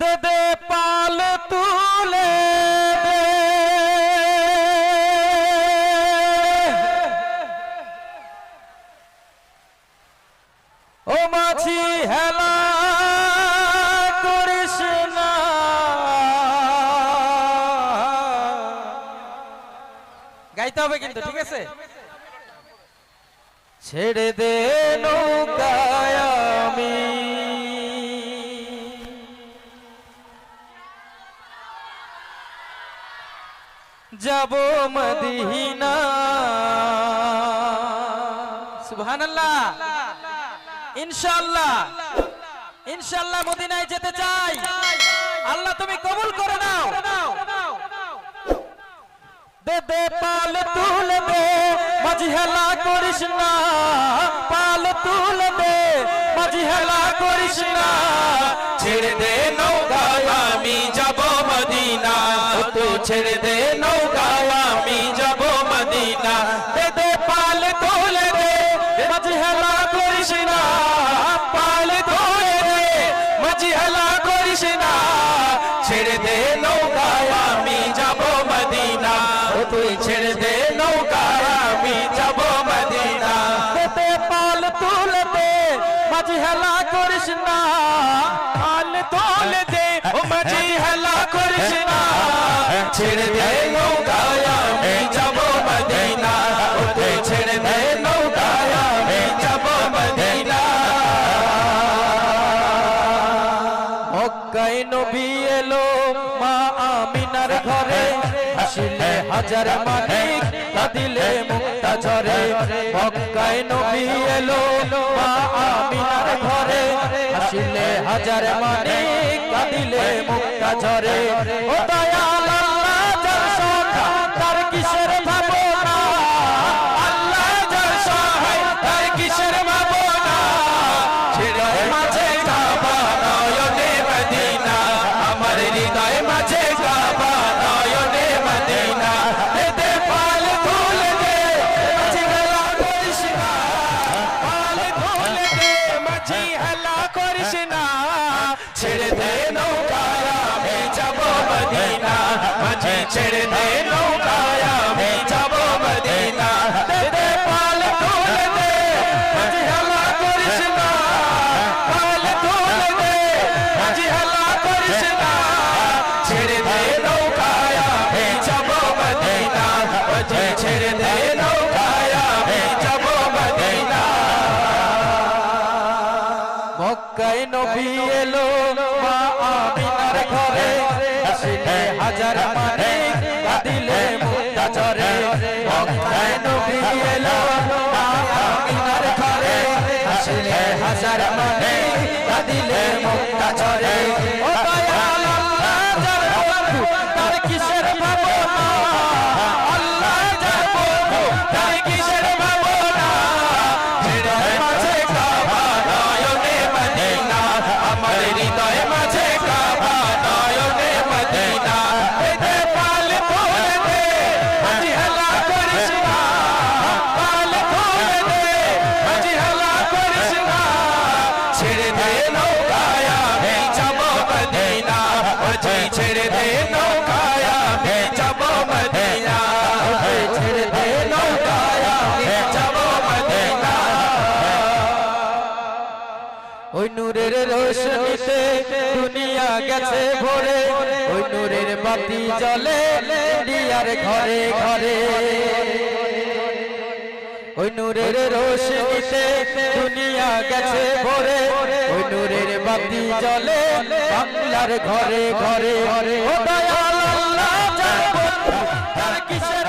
দে দে পাল তুলে দে ও মাঝি হেলা করিস না গাইতে হবে কিন্তু ঠিক আছে ছেড়ে দে নৌকায় আমি যাব মদিনা সুবহানাল্লাহ ইনশাআল্লাহ ইনশাআল্লাহ মদিনায় যেতে চাই আল্লাহ তুমি কবুল করে নাও দে দে পাল তুলে দে মাঝি হেলা করিস না পাল তুলে দে মাঝি হেলা করিস না ছেড়ে দে নৌকায় আমি যাব মদিনা তুই ছেড়ে দে নৌকায় আমি যাব মদিনা দে দে পাল তুলে দে মাঝি হেলা করিস না পাল ধরে দে মাঝি হেলা করিস না ছেড়ে দে নৌকায় আমি যাব মদিনা তুই ছেড়ে দে নৌকায় আমি যাব মদিনা দে দে পাল তুলে দে মাঝি হেলা করিস না পাল তোলে দে ও মাঝি হেলা করিস না ছেড়ে দে নৌকায় আমি যাব মদিনা তুই ছেড়ে দে নৌকায় আমি যাব মদিনা মক্কায় নবী এলো মা আমিনার ঘরে আসিলে হাজার মানিক কাঁদিলে মুক্তা ঝরে মক্কায় নবী এলো মা আমিনার ঘরে আসিলে হাজার মানিক কাঁদিলে মুক্তা ঝরে ও দয়াল আল্লাহ যার সখা তার কিসের ভাবনা আল্লাহ যার সহায় তার কিসের ভাবনা হৃদয় মাঝে কাবা নয়নে মদিনা আমার হৃদয় মাঝে কাবা নয়নে মদিনা দে দে পাল তুলে দে মাঝি হেলা করিস না পাল তুলে দে মাঝি হেলা করিস না ছেড়ে দে নৌকায় আমি যাব মদিনা মাঝি ছেড়ে দে নৌকায় আমি যাব মদিনা দে দে পাল তুলে দে মাঝি হেলা করিস না পাল তুলে দে মাঝি হেলা করিস না ছেড়ে দে নৌকায় আমি যাব মদিনা মাঝি ছেড়ে দে নৌকায় আমি যাব মদিনা মক্কায় নবী এলো মা আমিনার ঘরে আসিলে হাজার মানিক কাঁদিলে মুক্তা ঝরে মক্কায় নবী এলো মা আমিনার ঘরে আসিলে হাজার মানিক কাঁদিলে মুক্তা ঝরে ও দয়াল আল্লাহ যার বন্ধু তার কিসের ভাবনা আল্লাহ যার বন্ধু তার কিসের ভাবনা হৃদয় মাঝে কাবা নয়নে মদিনা আমার হৃদয় মাঝে কাবা নয়নে মদিনা দে দে পাল তুলে দে মাঝি হেলা করিস না পাল তুলে দে মাঝি হেলা করিস না ছেড়ে দে নৌকায় আমি যাব মদিনা মাঝি ছেড়ে দে নৌকায় আমি যাব মদিনা ছেড়ে দে নৌকায় আমি যাব মদিনা ওই নূরের রোশনীতে দুনিয়া গেছে ভরে ওই নূরের বাতি জ্বলে ইন্ডিয়ার ঘরে ঘরে ওই নূরের রোশনীতে দুনিয়া গেছে ভরে ওই নূরের বাতি জ্বলে বাংলার ঘরে ঘরে ও দয়াল আল্লাহ যার বন্ধু তার কিসের